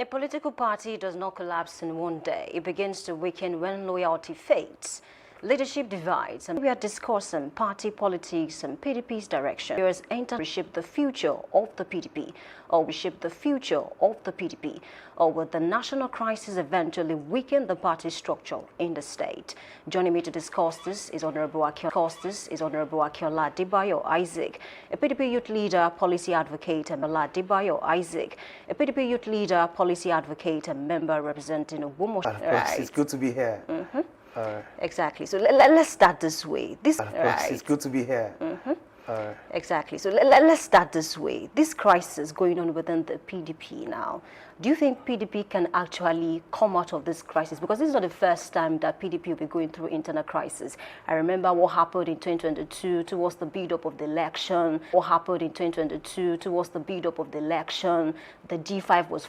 A political party does not collapse in one day. It begins to weaken when loyalty fades, leadership divides, and we are discussing party politics and PDP's direction. Viewers enter reshape the future of the PDP, or reshape the future of the PDP, or will the national crisis eventually weaken the party structure in the state? Joining me to discuss this is Honorable Akiola Adebayo Isaac, a PDP youth leader, policy advocate, and Akiola Adebayo Isaac, a PDP youth leader, policy advocate, and member representing Owomo. Right. It's good to be here. Exactly. So let's start this way. It's good to be here. Exactly. So let's start this way. This crisis going on within the PDP now, do you think PDP can actually come out of this crisis? Because this is not the first time that PDP will be going through internal crisis. I remember what happened in 2022 towards the build-up of the election. The G5 was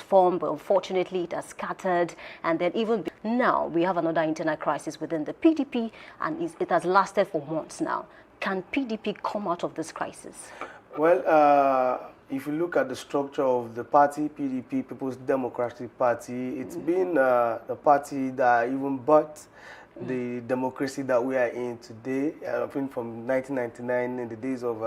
formed, but unfortunately it has scattered. And then even now, we have another internal crisis within the PDP, and it has lasted for months now. Can PDP come out of this crisis? Well, if you look at the structure of the party, PDP, People's Democratic Party, it's been a party that even birthed the democracy that we are in today. I think from 1999, in the days of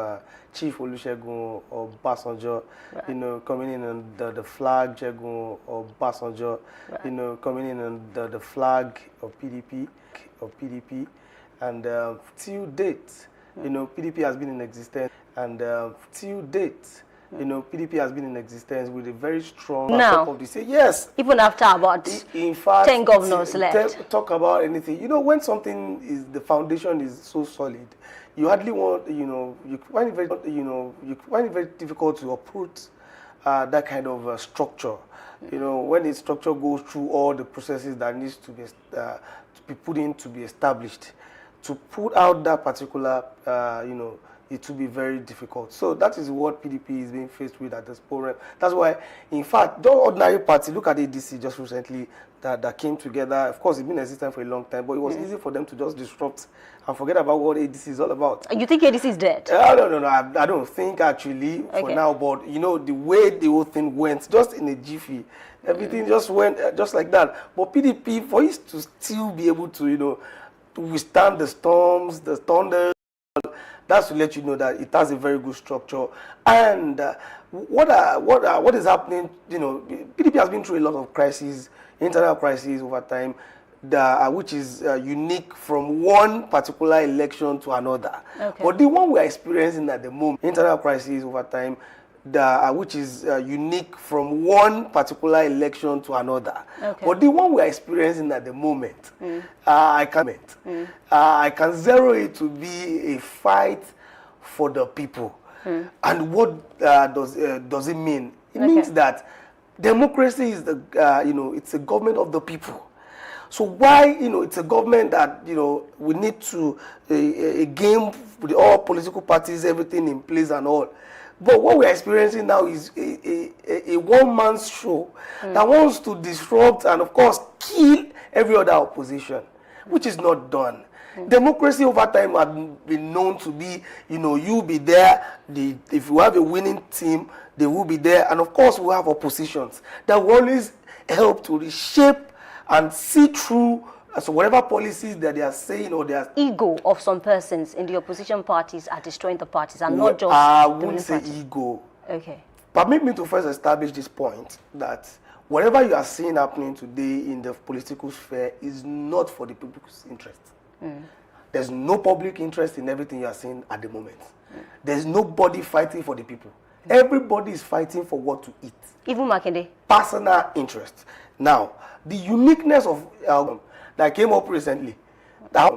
Chief Olusegun Obasanjo, right, coming in on the flag, Segun Obasanjo, right, coming in on the flag of PDP, and till date, PDP has been in existence, and till date, PDP has been in existence with a very strong now. Yes. Even after about in fact, 10 governors left. Talk about anything. When something is, the foundation is so solid, you hardly want, you find it very difficult to uproot that kind of structure. When the structure goes through all the processes that needs to be put in to be established, to put out that particular, it will be very difficult. So that is what PDP is being faced with at this point. That's why, in fact, the ordinary party, look at ADC just recently, that came together. Of course, it's been existing for a long time, but it was easy for them to just disrupt and forget about what ADC is all about. You think ADC is dead? No. I don't think actually for now, but the way the whole thing went, just in a jiffy, everything just went just like that. But PDP, for it to still be able to, to withstand the storms, the thunder, that's to let you know that it has a very good structure. And what is happening, PDP has been through a lot of crises, internal crises over time, which is unique from one particular election to another. Okay. But the one we are experiencing at the moment, internal crises over time, which is unique from one particular election to another. Okay. But the one we are experiencing at the moment, I can zero it to be a fight for the people. And what does it mean? It means that democracy is it's a government of the people. So why, it's a government that, we need to, a game with all political parties, everything in place and all. But what we're experiencing now is a one-man show that wants to disrupt and, of course, kill every other opposition, which is not done. Democracy over time has been known to be, you'll be there. If you have a winning team, they will be there. And, of course, we have oppositions that will always help to reshape and see through so whatever policies that they are saying or they are... Ego of some persons in the opposition parties are destroying the parties and not just... I wouldn't say ego. Okay. Permit me to first establish this point that whatever you are seeing happening today in the political sphere is not for the people's interest. There's no public interest in everything you are seeing at the moment. There's nobody fighting for the people. Everybody is fighting for what to eat. Even Makinde. Personal interest. Now, the uniqueness of... that came up recently, that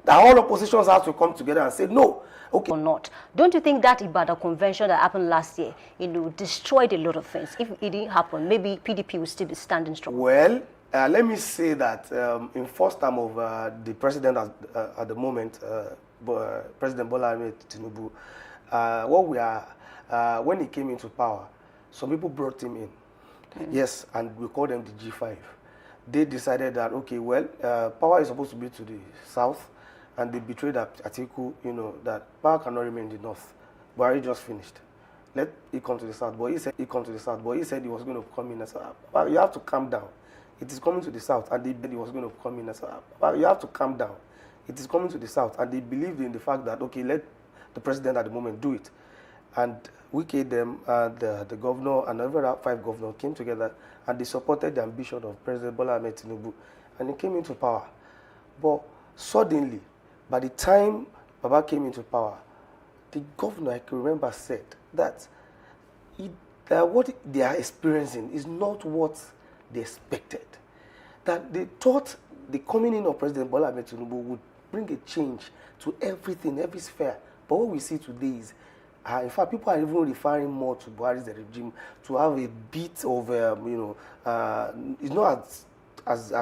all oppositions have to come together and say no. Okay. Or not. Don't you think that Ibadan convention that happened last year, destroyed a lot of things? If it didn't happen, maybe PDP will still be standing strong. Well, let me say that in first term of the president at the moment, President Bola Ahmed Tinubu, when he came into power, some people brought him in. Yes, and we call them the G5. They decided that, okay, well, power is supposed to be to the south, and they betrayed Atiku, that power cannot remain in the north. Buhari just finished. let it come to the south. But he said he come to the south. But he said he was going to come in. I said, "Well, you have to calm down. It is coming to the south." And he was going to come in. I said, "Well, you have to calm down. It is coming to the south." And they believed in the fact that, okay, let the president at the moment do it. And Wike, them, and the governor and every 5 governors came together and they supported the ambition of President Bola Ahmed Tinubu. And he came into power. But suddenly, by the time Baba came into power, the governor, I can remember, said that what they are experiencing is not what they expected. That they thought the coming in of President Bola Ahmed Tinubu would bring a change to everything, every sphere. But what we see today is, in fact, people are even referring more to Buhari's regime to have a bit of, it's not as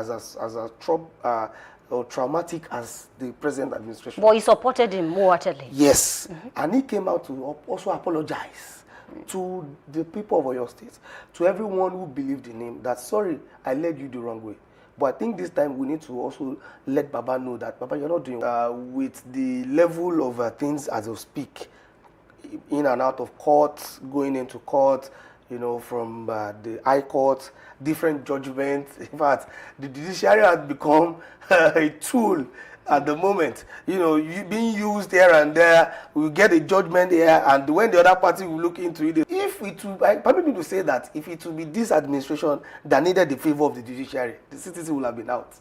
or traumatic as the present administration. But he supported him wholeheartedly. Yes, and he came out to also apologize to the people of Oyo State, to everyone who believed in him, that sorry, I led you the wrong way. But I think this time we need to also let Baba know that, Baba, you're not doing with the level of things as we speak, in and out of court, going into court, from the High Court, different judgments. In fact, the judiciary has become a tool at the moment. You being used here and there. We get a judgment here, and when the other party will look into it, if it will, permit me to say that if it will be this administration that needed the favor of the judiciary, the citizen will have been out.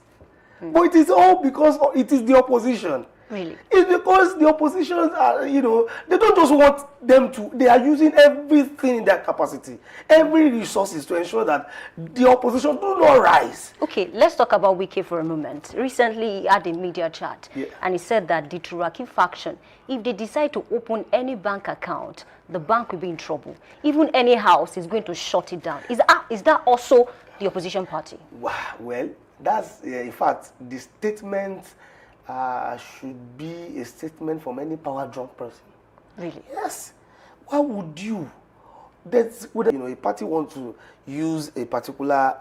But it is all because it is the opposition. Really? It's because the opposition are, they don't just want them to, they are using everything in their capacity, every resources to ensure that the opposition do not rise. Okay, let's talk about Wike for a moment. Recently, he had a media chat, and he said that the Turaki faction, if they decide to open any bank account, the bank will be in trouble. Even any house is going to shut it down. Is that also the opposition party? Well, that's, in fact, the statement should be a statement from any power-drunk person. Really? Yes. Why would you? A party want to use a particular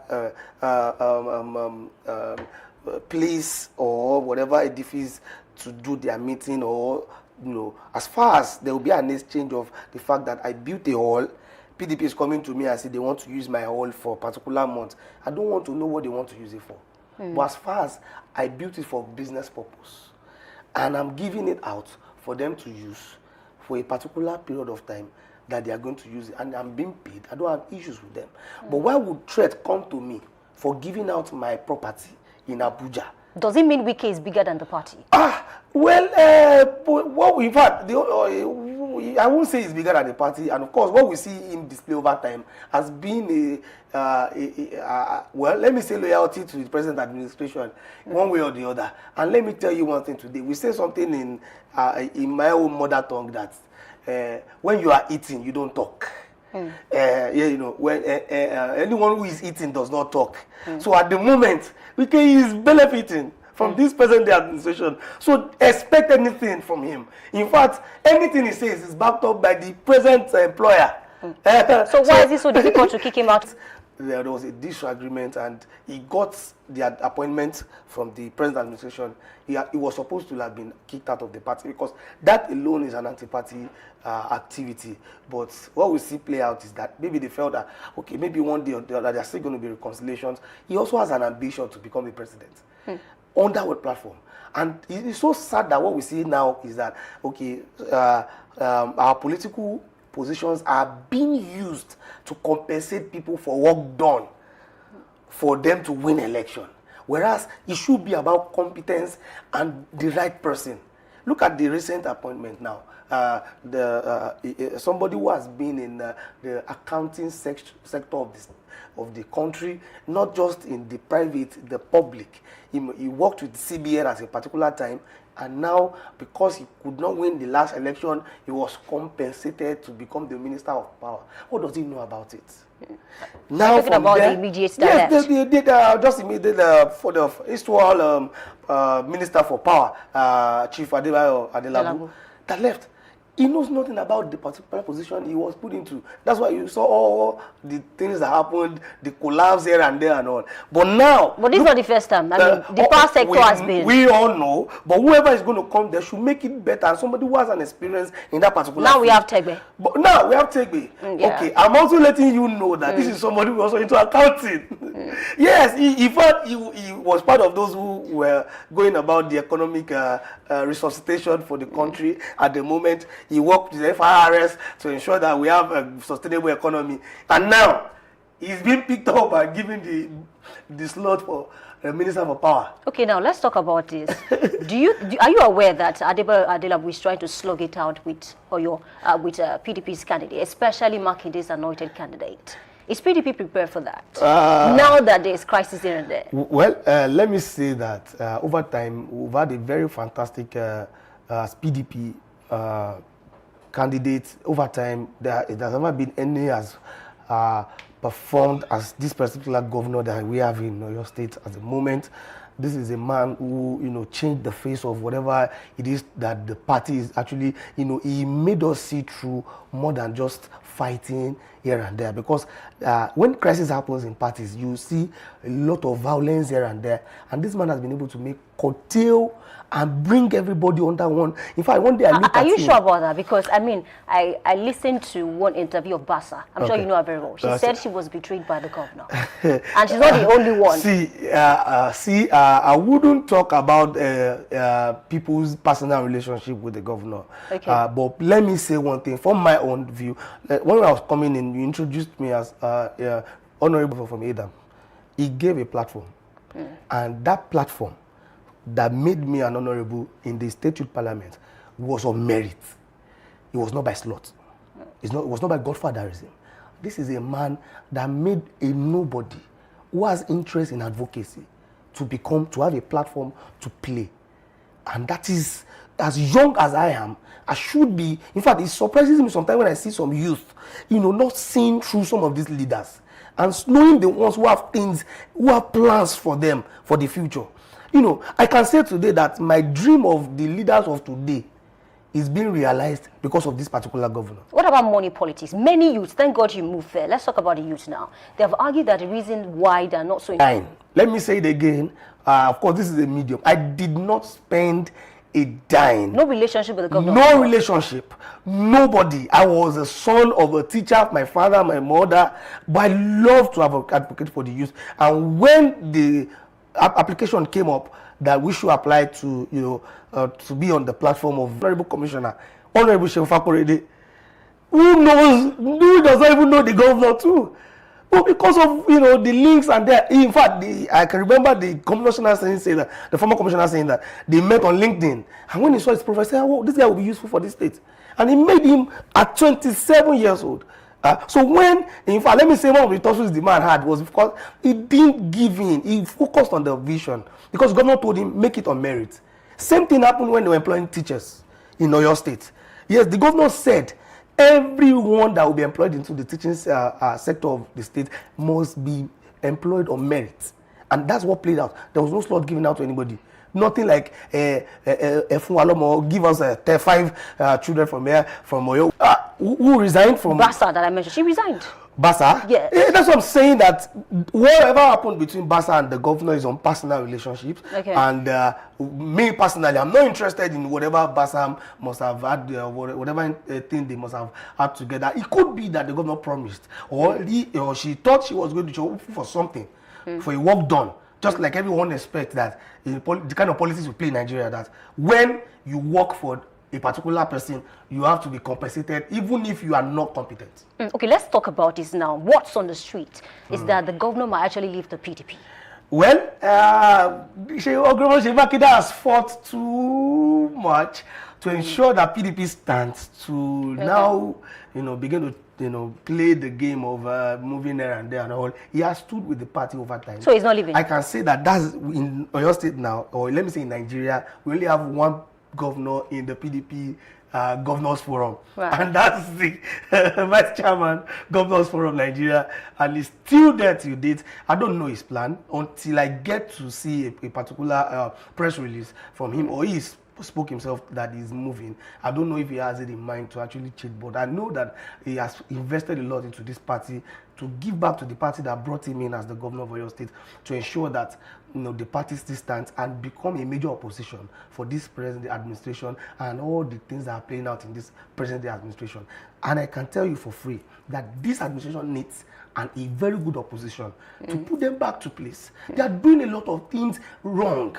place or whatever edifice to do their meeting, or as far as there will be an exchange of the fact that I built a hall, PDP is coming to me and say they want to use my hall for a particular month. I don't want to know what they want to use it for. But as far as I built it for business purpose, and I'm giving it out for them to use for a particular period of time that they are going to use it, and I'm being paid, I don't have issues with them. But why would threat come to me for giving out my property in Abuja? Does it mean Wike is bigger than the party? Well, in fact, I won't say it's bigger than the party, and of course, what we see him display over time has been well, let me say loyalty to the present administration, one way or the other. And let me tell you one thing today. We say something in my own mother tongue that when you are eating, you don't talk. When anyone who is eating does not talk. So at the moment, Wike is benefiting from this present day administration. So expect anything from him. In fact, anything he says is backed up by the present employer. So why is it so difficult to kick him out? There was a disagreement, and he got the appointment from the present administration. He was supposed to have been kicked out of the party, because that alone is an anti-party activity. But what we see play out is that maybe they felt that, okay, maybe one day or the other there are still going to be reconciliations. He also has an ambition to become the president. On that platform. And it's so sad that what we see now is that, okay, our political positions are being used to compensate people for work done for them to win election. Whereas it should be about competence and the right person. Look at the recent appointment now. Somebody who has been in the accounting sector of the country, not just in the private, the public. He worked with CBN at a particular time, and now, because he could not win the last election, he was compensated to become the Minister of Power. What does he know about it? Now, talking about the immediate yes, they did just immediately for the Eastwall Minister for Power, Chief Adebayo Adelabu, that left. he knows nothing about the particular position he was put into. That's why you saw all the things that happened, the collapse here and there and all. But now... But this is not the first time. I mean, the power sector has been... We all know, but whoever is going to come there should make it better. And somebody who has an experience in that particular Now field. we have Tegbe. But now we have Tegbe. Yeah. Okay, I'm also letting you know that this is somebody who also into accounting. Yes, he was part of those who were going about the economic resuscitation for the country at the moment. He worked with the FIRS to ensure that we have a sustainable economy. And now, he's being picked up and given the slot for the Minister for Power. Okay, now let's talk about this. Are you aware that Adelabu is trying to slug it out with PDP's candidate, especially Makinde's anointed candidate? Is PDP prepared for that? Now that there is crisis here and there. Well, let me say that over time, we've had a very fantastic PDP candidates. Over time, there's never been any as performed as this particular governor that we have in Oyo State at the moment. This is a man who, changed the face of whatever it is that the party is actually, he made us see through more than just fighting here and there. Because when crisis happens in parties, you see a lot of violence here and there. And this man has been able to make curtail and bring everybody under one. In fact, one day I looked at him. Are you sure about that? Because, I mean, I listened to one interview of Basa. I'm sure you know her very well. She said she was betrayed by the governor. And she's not the only one. I wouldn't talk about people's personal relationship with the governor. Okay. But let me say one thing. From my own view, when I was coming in, you introduced me as Honorable from Adam. He gave a platform. And that platform that made me an honorable in the state youth parliament was on merit. It was not by slot. It was not by godfatherism. This is a man that made a nobody who has interest in advocacy to have a platform to play. And that is, as young as I am, I should be. In fact, it surprises me sometimes when I see some youth, not seeing through some of these leaders and knowing the ones who have things, who have plans for them for the future. I can say today that my dream of the leaders of today is being realized because of this particular governor. What about money politics? Many youths, thank God you moved there. Let's talk about the youths now. They have argued that the reason why they're not so... Let me say it again. Of course, this is a medium. I did not spend a dime. No relationship with the governor? No relationship. Nobody. I was a son of a teacher, my father, my mother, but I love to have advocate for the youth. And when the application came up that we should apply to to be on the platform of Honorable Commissioner Honorable Shehu Fakorede, who does not even know the governor too, but because of the links and in fact I can remember the commissioner saying that the former commissioner saying that they met on LinkedIn, and when he saw his profile, he said, "Oh, this guy will be useful for this state," and he made him at 27 years old. So when, in fact, let me say one of the tussles the man had was because he didn't give in. He focused on the vision because the governor told him, make it on merit. Same thing happened when they were employing teachers in Oyo State. Yes, the governor said everyone that will be employed into the teaching sector of the state must be employed on merit. And that's what played out. There was no slot given out to anybody. Nothing like give us 5 children from here, from Oyo. Who resigned from... Basa that I mentioned. She resigned. Basa? Yeah. That's what I'm saying, that whatever happened between Basa and the governor is on personal relationships. Okay. And me personally, I'm not interested in whatever Basa must have had, whatever thing they must have had together. It could be that the governor promised, or he or she thought she was going to show for something, for a work done. Just like everyone expects that the kind of policies we play in Nigeria, that when you work for a particular person, you have to be compensated even if you are not competent. Okay, let's talk about this now. What's on the street is that the governor might actually leave the PDP. Well, Shehu Makinde has fought too much to ensure that PDP stands to now, begin to play the game of moving there and there and all. He has stood with the party over time. So he's not leaving? I can say that that's in Oyo State now, or let me say in Nigeria, we only have one governor in the PDP Governors Forum. Right. And that's the Vice Chairman, Governors Forum Nigeria. And he's still there till date. I don't know his plan until I get to see a particular press release from him, or he's spoke himself that he's moving. I don't know if he has it in mind to actually change, but I know that he has invested a lot into this party to give back to the party that brought him in as the governor of Oyo State, to ensure that the party still stands and become a major opposition for this present administration and all the things that are playing out in this present day administration. And I can tell you for free that this administration needs a very good opposition to put them back to place. They are doing a lot of things wrong.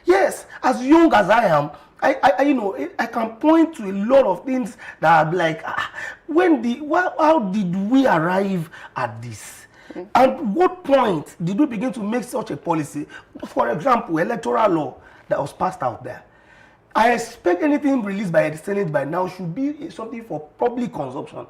Yes, as young as I am, I can point to a lot of things that are like, how did we arrive at this? At what point did we begin to make such a policy? For example, electoral law that was passed out there. I expect anything released by the Senate by now should be something for public consumption.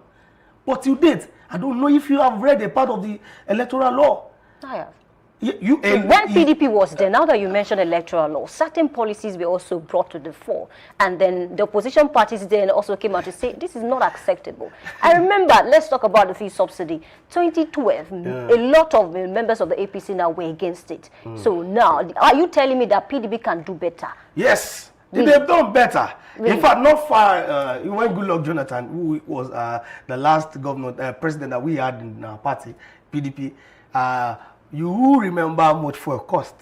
But to date, I don't know if you have read a part of the electoral law. I have. When PDP was there, now that you mentioned electoral law, certain policies were also brought to the fore. And then the opposition parties then also came out to say, this is not acceptable. I remember, let's talk about the fuel subsidy. 2012, a lot of members of the APC now were against it. So now, are you telling me that PDP can do better? Yes, they've done better. Really? In fact, not far, when Goodluck Jonathan, who was the last president that we had in our party, PDP, you remember how much fuel cost.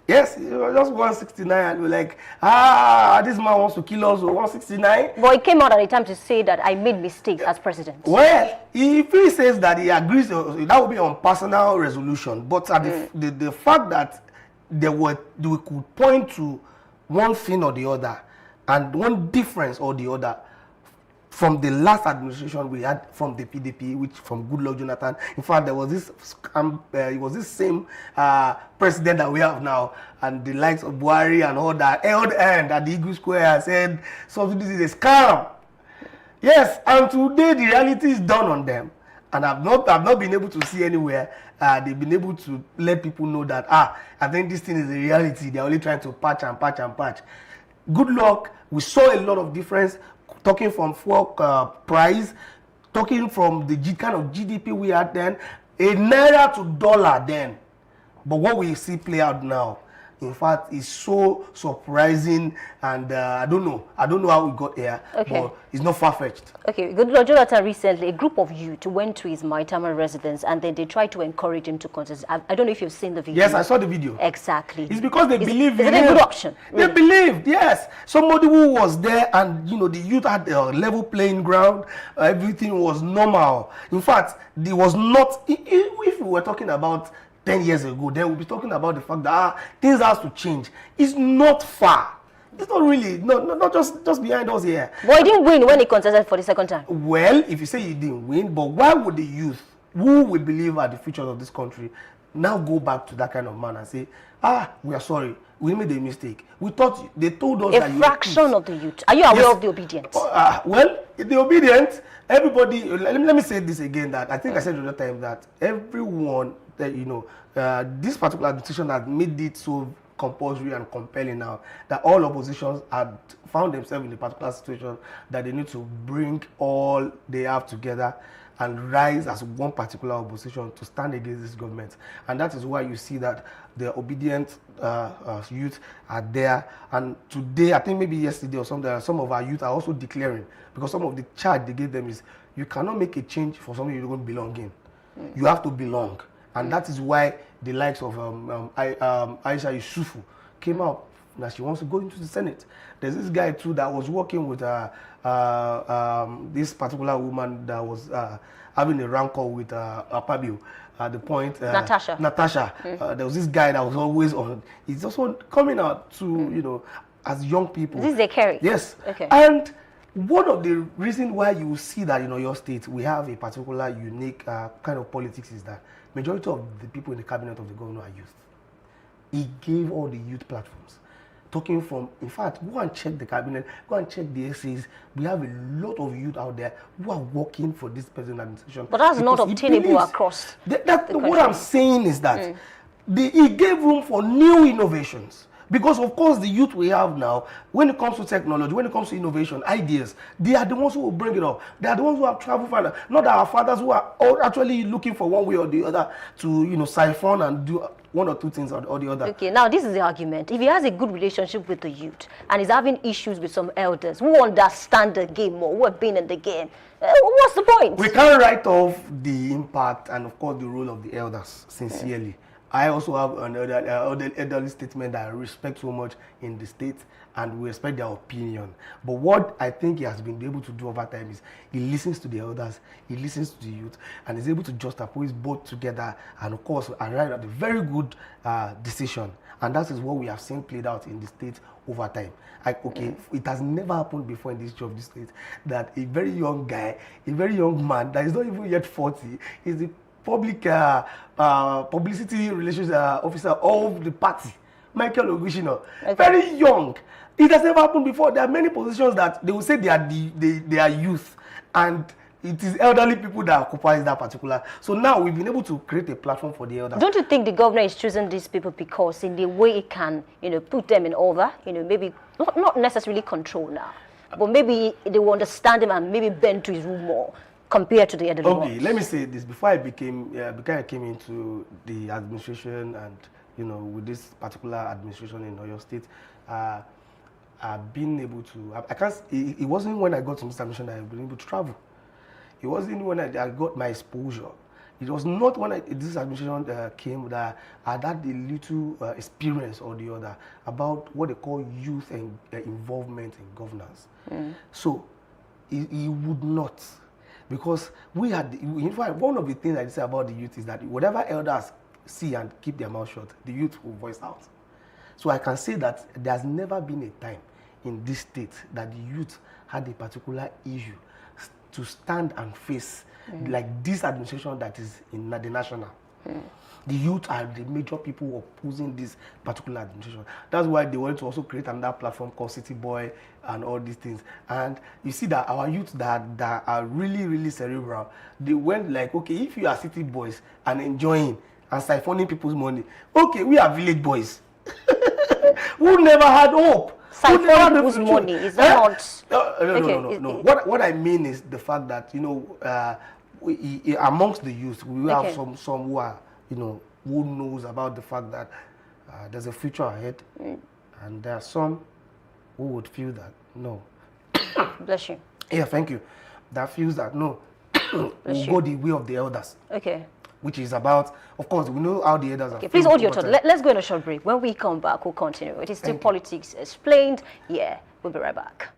Yes, it was just 169, and we're like, this man wants to kill us, 169. But he came out at a time to say that I made mistakes as president. Well, if he says that he agrees, that will be on personal resolution. But at the fact that we could point to one thing or the other, and one difference or the other, from the last administration we had from the PDP, which from Goodluck Jonathan. In fact, there was this it was this same president that we have now, and the likes of Buhari and all that held hand at the Eagle Square said something, this is a scam. Yes, and today the reality is done on them, and I've not been able to see anywhere they've been able to let people know that I think this thing is a reality. They're only trying to patch and patch and patch. Good luck. We saw a lot of difference. Talking from fuel price, talking from the kind of GDP we had then, a naira to dollar then. But what we see play out now, in fact, is so surprising, and I don't know how we got here, but it's not far-fetched. Okay, Goodluck Jonathan recently, a group of youth went to his Maitama residence, and then they tried to encourage him to contest. I don't know if you've seen the video. Yes, I saw the video. Exactly. It's because they believe in him. Is it a good option? Really? They believed, yes. Somebody who was there, and the youth had a level playing ground. Everything was normal. In fact, there was not. If we were talking about 10 years ago, then we'll be talking about the fact that things have to change. It's not far. It's not really, not just behind us here. But he didn't win when he contested for the second time. Well, if you say he didn't win, but why would the youth, who will believe are the future of this country, now go back to that kind of man and say, we are sorry, we made a mistake. We thought, they told us that a fraction of the youth. Are you aware of the obedience? Well, the obedience, everybody, let me say this again, that I think I said the other time that everyone, that this particular administration has made it so compulsory and compelling now that all oppositions had found themselves in a particular situation that they need to bring all they have together and rise as one particular opposition to stand against this government. And that is why you see that the obedient youth are there. And today, I think maybe yesterday or something, some of our youth are also declaring, because some of the charge they gave them is, you cannot make a change for something you don't belong in. You have to belong. And that is why the likes of Aisha Yusufu came out that she wants to go into the Senate. There's this guy too that was working with this particular woman that was having a rancor with Akpabio at the point. Natasha. There was this guy that was always on. He's also coming out to, as young people. This is a carry. Yes. Okay. And one of the reasons why you see that in your state we have a particular unique kind of politics is that majority of the people in the cabinet of the governor are youth. He gave all the youth platforms. Talking from, in fact, go and check the cabinet, go and check the essays. We have a lot of youth out there who are working for this present administration. But that's not obtainable across the country. What I'm saying is that he gave room for new innovations. Because of course the youth we have now, when it comes to technology, when it comes to innovation, ideas, they are the ones who will bring it up. They are the ones who have traveled further. Not our fathers who are all actually looking for one way or the other to, siphon and do one or two things or the other. Okay, now this is the argument. If he has a good relationship with the youth and is having issues with some elders who understand the game more, who have been in the game, what's the point? We can't write off the impact and, of course, the role of the elders, sincerely. I also have another elderly statement that I respect so much in the state, and we respect their opinion. But what I think he has been able to do over time is he listens to the elders, he listens to the youth, and is able to juxtapose both together and, of course, arrive at a very good decision. And that is what we have seen played out in the state over time. It has never happened before in the history of the state that a very young guy, a very young man that is not even yet 40, is the public publicity relations officer of the party, Michael Ogushino. Okay. Very young. It has never happened before. There are many positions that they will say they are youth, and it is elderly people that occupies that particular. So now we've been able to create a platform for the elders. Don't you think the governor is choosing these people because in the way it can, put them in order, maybe not necessarily control now, but maybe they will understand him and maybe bend to his rule more compared to the elderly ones? Okay, let me say this. Before I came into the administration and, with this particular administration in Oyo State, I've been able to, it wasn't when I got to this administration that I've been able to travel. It wasn't when I got my exposure. It was not when this administration came that I had a little experience or the other about what they call youth and involvement in governance. So he would not. Because we had, in fact, one of the things I say about the youth is that whatever elders see and keep their mouth shut, the youth will voice out. So I can say that there's never been a time in this state that the youth had a particular issue to stand and face like this administration that is in the national. The youth are the major people opposing this particular administration. That's why they wanted to also create another platform called City Boy and all these things. And you see that our youth that are really, really cerebral, they went like, okay, if you are city boys and enjoying and siphoning people's money, okay, we are village boys. Who never had hope. Siphoning people's money, is that not... No. What I mean is the fact that, amongst the youth, we have some who are, who knows about the fact that there's a future ahead, and there are some who would feel that no. Bless you. Yeah, thank you. That feels that no, we'll go the way of the elders. Okay. Which is about, of course, we know how the elders are. Please hold your thought. Let's go on a short break. When we come back, we'll continue. It is still Politics Explained. Yeah, we'll be right back.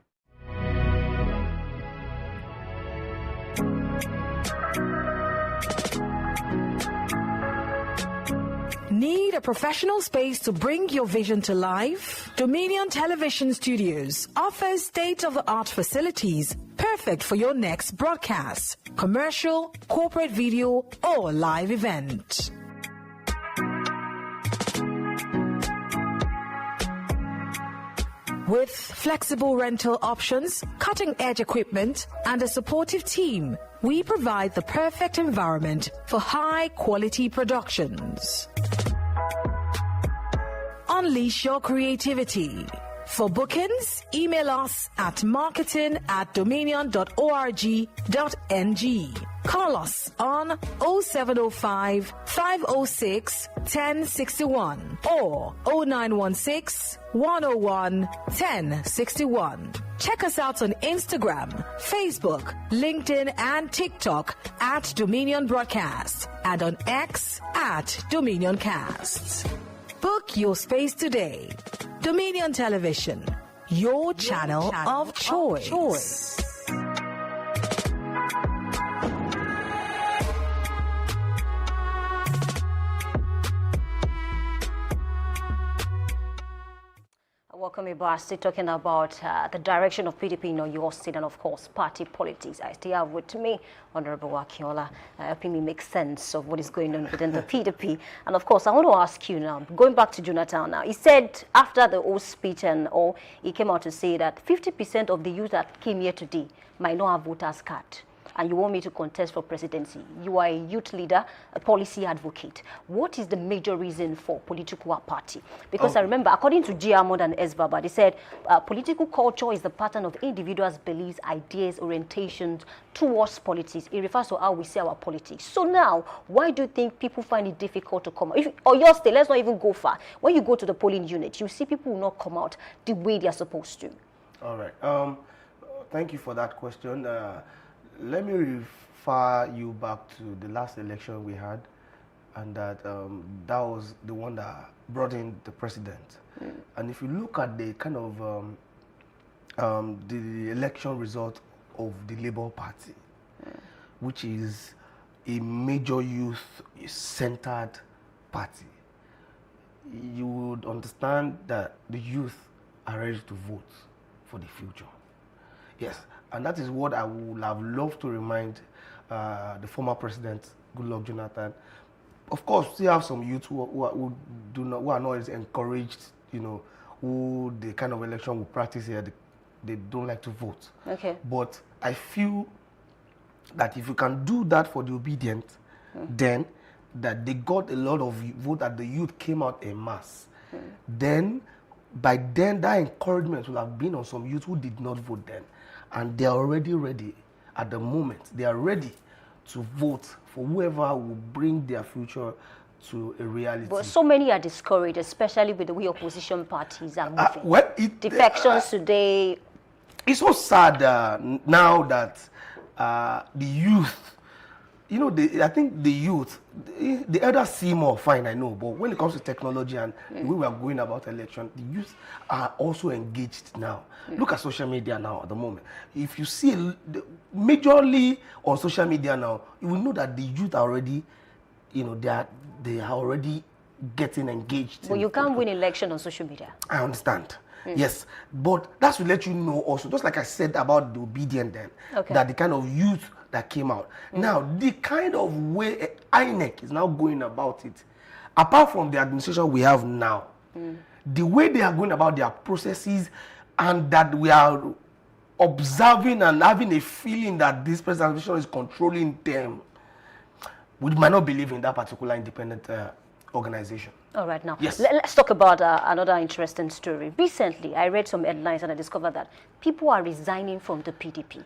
Need a professional space to bring your vision to life? Dominion Television Studios offers state-of-the-art facilities perfect for your next broadcast, commercial, corporate video, or live event. With flexible rental options, cutting-edge equipment, and a supportive team, we provide the perfect environment for high-quality productions. Unleash your creativity. For bookings, email us at marketing@dominion.org.ng. Call us on 0705 506 1061 or 0916 101 1061. Check us out on Instagram, Facebook, LinkedIn, and TikTok at Dominion Broadcast and on X at Dominion Casts. Book your space today. Dominion Television, your channel of choice. Welcome, Ibar. Still talking about the direction of PDP in Oyo State and, of course, party politics. I still have with me Honorable Akinola, helping me make sense of what is going on within the PDP. And, of course, I want to ask you now, going back to Jonathan now, he said after the whole speech he came out to say that 50% of the youth that came here today might not have voters' card. and you want me to contest for presidency. You are a youth leader, a policy advocate. What is the major reason for political apathy? Because I remember, according to G. Ahmad and S. Baba, they said political culture is the pattern of individuals' beliefs, ideas, orientations towards politics. It refers to how we see our politics. So now, why do you think people find it difficult to come out? Or your state, let's not even go far. When you go to the polling unit, you see people will not come out the way they are supposed to. All right. Thank you for that question. Let me refer you back to the last election we had, and that was the one that brought in the president. And if you look at the kind of the election result of the Labour Party, which is a major youth-centered party, you would understand that the youth are ready to vote for the future. Yes, and that is what I would have loved to remind the former president, Goodluck Jonathan. Of course, we have some youth who are not as encouraged, who the kind of election we practice here, they don't like to vote. Okay. But I feel that if you can do that for the obedient, then that they got a lot of vote, that the youth came out en masse. Then, by then, that encouragement will have been on some youth who did not vote then. And they are already ready at the moment. They are ready to vote for whoever will bring their future to a reality. But so many are discouraged, especially with the way opposition parties are moving. Defections today. It's so sad now that the youth, I think the youth, the elders see more, fine, I know, but when it comes to technology and the way we are going about election, the youth are also engaged now. Look at social media now at the moment. If you see majorly on social media now, you will know that the youth are already, they are already getting engaged. Well, you can't win election on social media. I understand. Yes, but that's to let you know also, just like I said about the obedient then, that the kind of youth that came out. Now, the kind of way INEC is now going about it, apart from the administration we have now, the way they are going about their processes, and that we are observing and having a feeling that this present administration is controlling them, we might not believe in that particular independent organization. All right, now, yes. Let's talk about another interesting story. Recently, I read some headlines and I discovered that people are resigning from the PDP.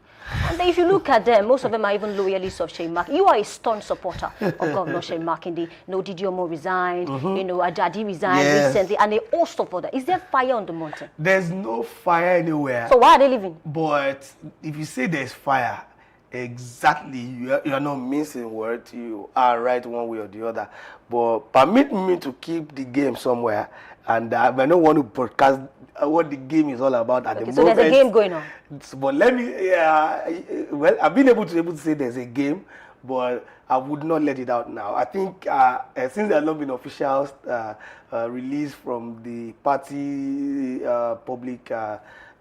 And if you look at them, most of them are even loyalists of Seyi Makinde. You are a staunch supporter of Governor Seyi Makinde. Didi Omo resigned, Ajadi resigned recently, and a host of others. Is there fire on the mountain? There's no fire anywhere. So why are they leaving? But if you say there's fire, exactly, you're not missing words. You are right one way or the other. But permit me to keep the game somewhere, and I don't want to broadcast what the game is all about at the moment. So there's a game going on. But let me, well, I've been able to say there's a game, but I would not let it out now. I think since there have not been official release from the party public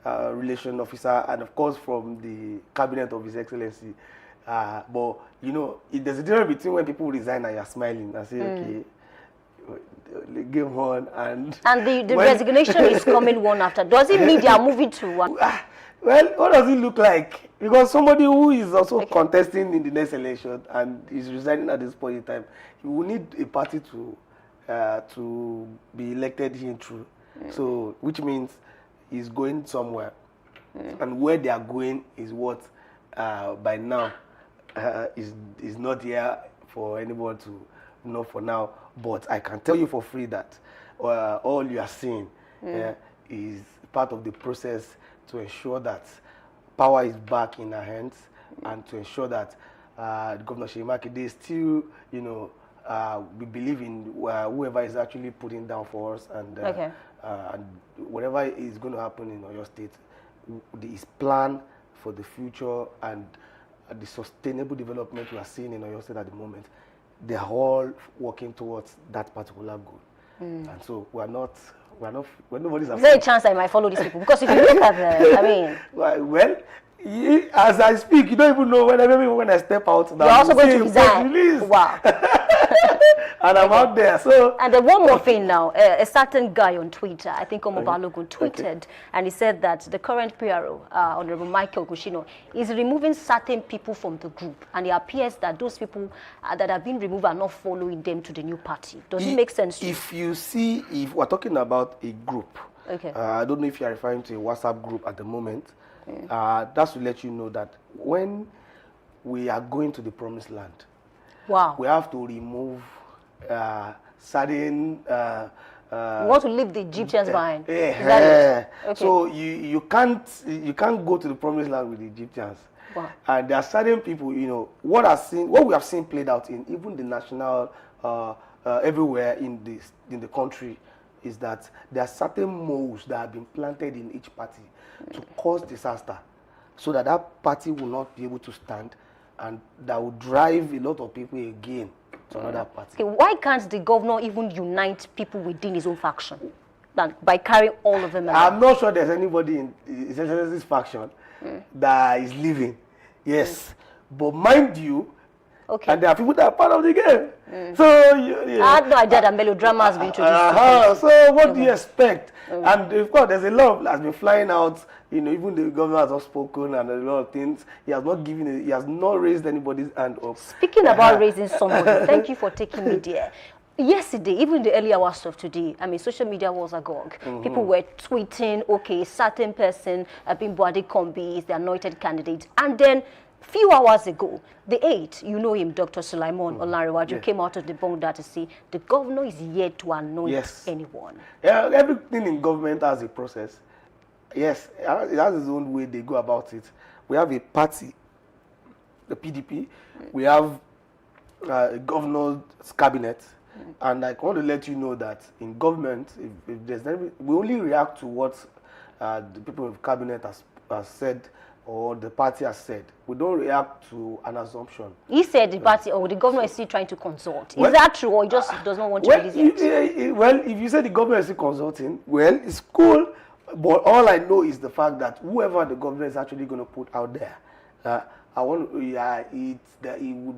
relation officer, and of course from the cabinet of His Excellency. But there's a difference between when people resign and you're smiling and say, okay, game on, and the resignation is coming one after. Does it mean they are moving to one? Well, what does it look like? Because somebody who is also contesting in the next election and is resigning at this point in time, you will need a party to be elected in through. So, which means is going somewhere, and where they are going is what by now is not here for anyone to know for now. But I can tell you for free that all you are seeing is part of the process to ensure that power is back in our hands, and to ensure that Governor Seyi Makinde still, we believe in whoever is actually putting down for us, and whatever is going to happen in Oyo State, his plan for the future and the sustainable development we are seeing in Oyo State at the moment, they are all working towards that particular goal. And so we're not, when nobody's Is there a chance I might follow these people? Because if you look at them, well, As I speak, you don't even know when I step out. You're also going to resign. Wow. And I'm out there. So. And then one more thing now. A certain guy on Twitter, I think Omo Balogun, tweeted, and he said that the current PRO, Honorable Michael Kushino, is removing certain people from the group, and it appears that those people that have been removed are not following them to the new party. Does it make sense to you? If we're talking about a group, okay. I don't know if you're referring to a WhatsApp group at the moment. That's to let you know that when we are going to the promised land, wow, we have to remove certain. You want to leave the Egyptians behind. Okay. So you can't go to the promised land with the Egyptians. Wow. And there are certain people, what we have seen played out in even the national everywhere in the country is that there are certain moles that have been planted in each party to cause disaster, so that party will not be able to stand, and that will drive a lot of people again to another party. Okay, why can't the governor even unite people within his own faction by carrying all of them around? I'm not sure there's anybody in His Excellency's faction that is leaving. Yes, but mind you, and there are people that are part of the game. So I had no idea that melodrama has been introduced. So what do you expect? And of course, there's a lot that's been flying out. Even the governor has not spoken and a lot of things. He has not raised anybody's hand up. Speaking about raising somebody, thank you for taking me there. Yesterday, even the early hours of today, social media was agog. People were tweeting, okay, certain person, Bimboade Kombi is the anointed candidate. And then few hours ago, the 8th, you know him, Dr. Sulaiman Olanrewaju, came out of the debunk that to say the governor is yet to anoint anyone. Yeah, everything in government has a process. Yes, it has its own way they go about it. We have a party, the PDP. We have a governor's cabinet. And I want to let you know that in government, if there's we only react to what the people of cabinet has said or the party has said. We don't react to an assumption. He said the party or the governor is still trying to consult. Is that true, or he just does not want to release it? Well, if you say the governor is still consulting, well, it's cool. But all I know is the fact that whoever the governor is actually going to put out there, it would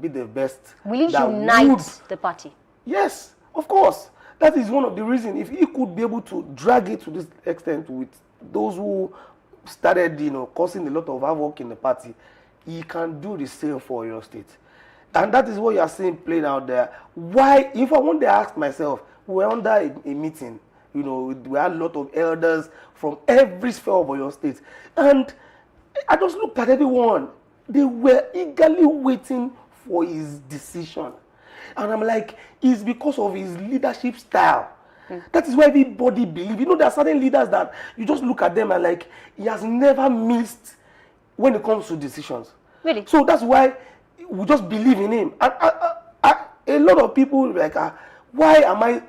be the best. Will he unite the party? Yes, of course. That is one of the reasons. If he could be able to drag it to this extent with those who started, causing a lot of havoc in the party, he can do the same for your state. And that is what you are seeing playing out there. Why, if I want to ask myself, we were under a meeting, we had a lot of elders from every sphere of your state. And I just looked at everyone. They were eagerly waiting for his decision. And I'm like, it's because of his leadership style. That is why everybody believes. There are certain leaders that you just look at them and like, he has never missed when it comes to decisions. Really? So that's why we just believe in him. And a lot of people like, why am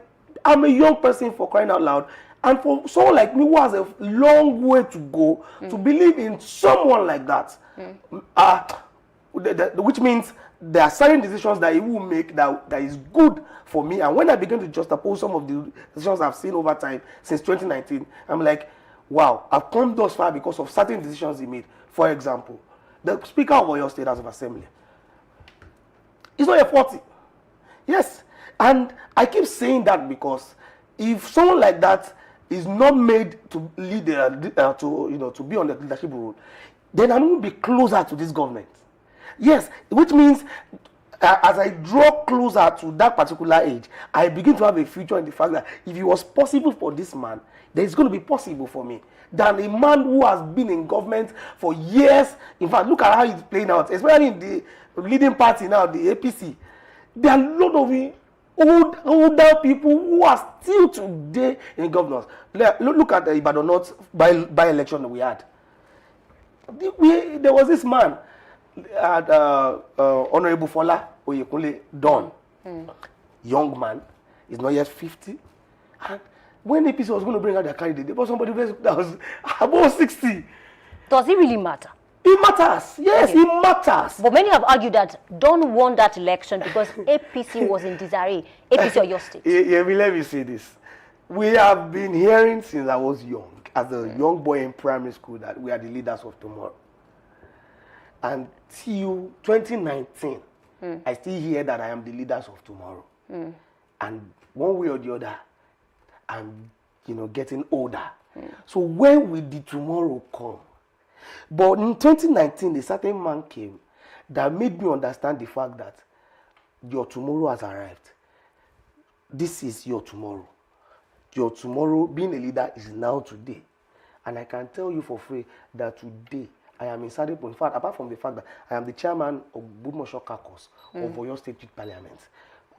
I'm a young person, for crying out loud. And for someone like me who has a long way to go to believe in someone like that, which means there are certain decisions that he will make that is good for me. And when I begin to juxtapose some of the decisions I've seen over time since 2019, I'm like, wow, I've come thus far because of certain decisions he made. For example, the Speaker of Oyo State House of Assembly. He's not a 40. Yes. And I keep saying that because if someone like that is not made to lead to be on the leadership role, then I will be closer to this government. Yes, which means as I draw closer to that particular age, I begin to have a future in the fact that if it was possible for this man, then it's going to be possible for me. Than a man who has been in government for years. In fact, look at how he's playing out, especially in the leading party now, the APC. There are a lot of older people who are still today in governors. Look at the Ibadan North by-election that we had. There was this man, Honorable Fola Oyekunle Don, young man, he's not yet 50. And when APC was going to bring out their candidate, there was somebody that was above 60. Does it really matter? It matters. Yes, okay. It matters. But many have argued that Don won that election because APC was in disarray. APC or your state. Yeah, let me say this. We have been hearing since I was young, as a young boy in primary school, that we are the leaders of tomorrow. until 2019, I still hear that I am the leaders of tomorrow. And one way or the other, I'm, getting older. So when will the tomorrow come? But in 2019, a certain man came that made me understand the fact that your tomorrow has arrived. This is your tomorrow. Your tomorrow, being a leader, is now today. And I can tell you for free that today, I am in certain point. In fact, apart from the fact that I am the chairman of Budmosho Caucus of Oyo State Youth Parliament,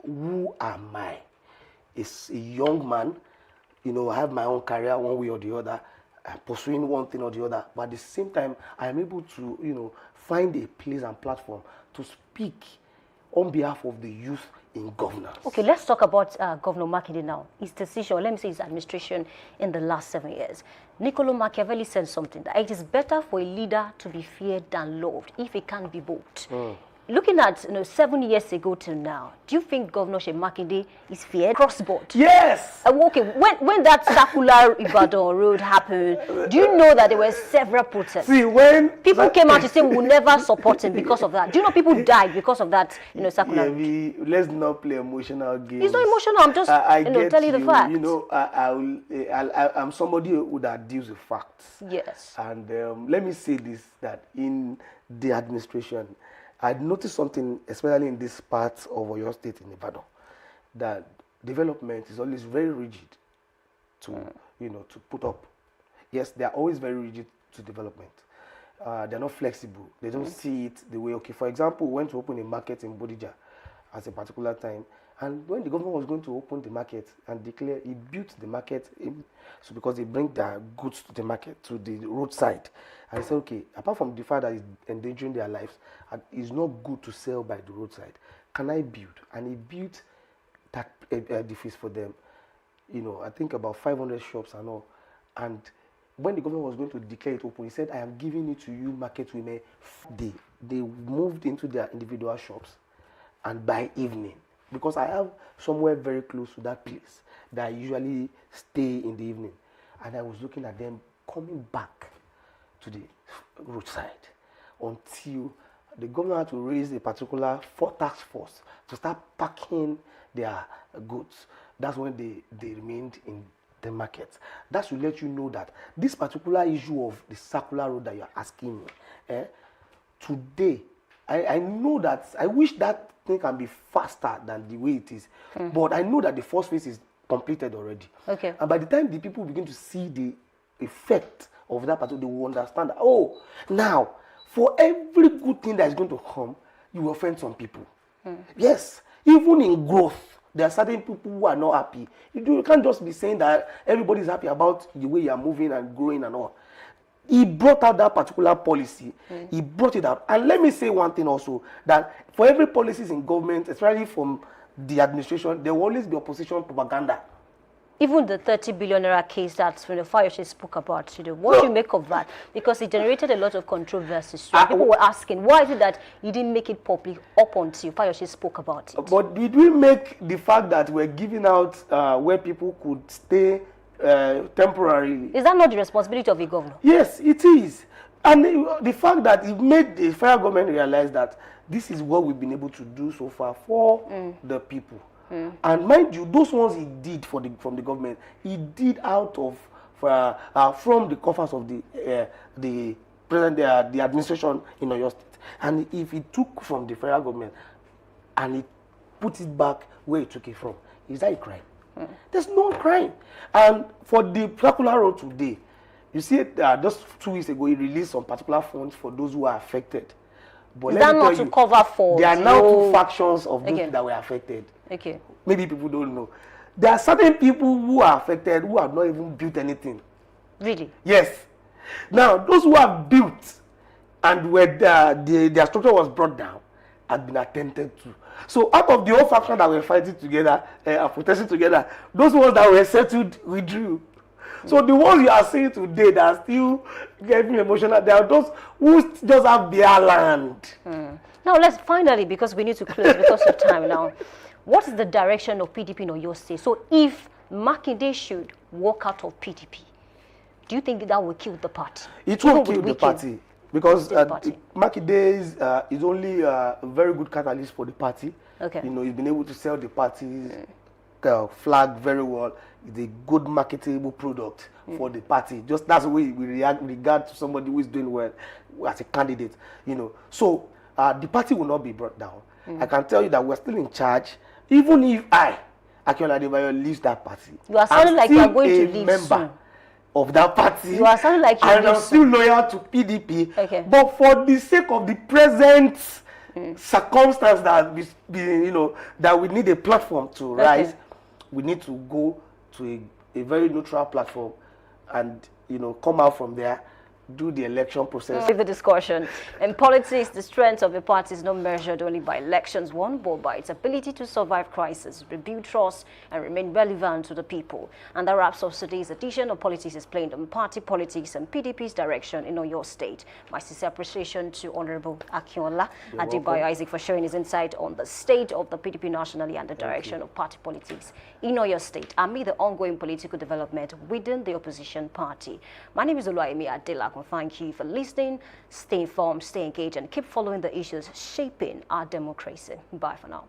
who am I? It's a young man. I have my own career one way or the other. I'm pursuing one thing or the other. But at the same time, I am able to, find a place and platform to speak on behalf of the youth in governance. Okay, let's talk about Governor Makinde now. His decision, let me say his administration in the last 7 years. Niccolo Machiavelli said something, that it is better for a leader to be feared than loved if he can't be both. Looking at 7 years ago till now, do you think Governor Makinde is feared cross-board? Yes. Okay, when that circular Ibadan road happened, do you know that there were several protests? See, when people came out to say we will never support him because of that. Do you know people died because of that? Circular. Yeah, let's not play emotional games. It's not emotional. I'm just telling you the facts. I'm somebody who that deals with facts. Yes. And let me say this: that in the administration, I noticed something, especially in this part of Oyo State in Ibadan, that development is always very rigid to, to put up. Yes, they are always very rigid to development. They're not flexible. They don't see it the way, okay, for example, we went to open a market in Bodija at a particular time, and when the government was going to open the market and declare, he built the market, so because they bring their goods to the market, to the roadside. And I said, okay, apart from the fact that it's endangering their lives, it's not good to sell by the roadside. Can I build? And he built that edifice for them. I think about 500 shops and all. And when the government was going to declare it open, he said, I am giving it to you, market women. They moved into their individual shops, and by evening, because I have somewhere very close to that place that I usually stay in the evening, and I was looking at them coming back to the roadside until the government had to raise a particular task force to start packing their goods. That's when they remained in the market. That should let you know that this particular issue of the circular road that you're asking me, today, I know that, I wish that thing can be faster than the way it is, but I know that the first phase is completed already. Okay. And by the time the people begin to see the effect of that particular, they will understand that, oh, now, for every good thing that is going to come, you will offend some people. Yes, even in growth, there are certain people who are not happy. You can't just be saying that everybody is happy about the way you are moving and growing and all. He brought out that particular policy. He brought it out. And let me say one thing also, that for every policies in government, especially from the administration, there will always be opposition propaganda. Even the 30 billion naira case that Fayose spoke about, what do you make of that? Because it generated a lot of controversy. So people were asking, why is it that he didn't make it public up until Fayose spoke about it? But did we make the fact that we're giving out where people could stay temporarily? Is that not the responsibility of a governor? Yes, it is. And the fact that it made the federal government realize that this is what we've been able to do so far for the people. And mind you, those ones he did from the government, he did out of from the coffers of the present the administration in Oyo State. And if he took from the federal government and he put it back where he took it from, is that a crime? There's no crime. And for the circular road today, you see, just 2 weeks ago, he released some particular funds for those who are affected. But is that not to cover for? There are now two factions of those that were affected. Okay. Maybe people don't know. There are certain people who are affected who have not even built anything. Really? Yes. Now, those who have built and where their structure was brought down have been attended to. So out of the whole faction that were fighting together and protesting together, those ones that were settled withdrew. So the ones you are seeing today that are still getting emotional, they are those who just have their land. Now let's finally, because we need to close because of time now, what is the direction of PDP in Oyo State? So if Makinde should walk out of PDP, do you think that will kill the party? It won't kill the party. Because the party? Makinde is only a very good catalyst for the party. Okay. You know, he's been able to sell the party's flag very well. It's a good marketable product for the party. Just that's the way we regard to somebody who is doing well as a candidate. You know, so the party will not be brought down. I can tell you that we're still in charge, even if Akinola Adebayo leaves that party. You are sounding like you are going to leave member soon. Of that party. You are sounding like you and leave I'm still loyal to PDP. Okay. But for the sake of the present circumstance that that we need a platform to rise, we need to go to a very neutral platform and come out from there, do the election process. With the discussion. In politics, the strength of a party is not measured only by elections won, but by its ability to survive crisis, rebuild trust, and remain relevant to the people. And that wraps up today's edition of Politics Explained on Party Politics and PDP's direction in Oyo State. My sincere appreciation to Honorable Akinola Adebayo Isaac for sharing his insight on the state of the PDP nationally and the direction of party politics in Oyo State amid the ongoing political development within the opposition party. My name is Oluwayemi Adelakun. Thank you for listening. Stay informed, stay engaged, and keep following the issues shaping our democracy. Bye for now.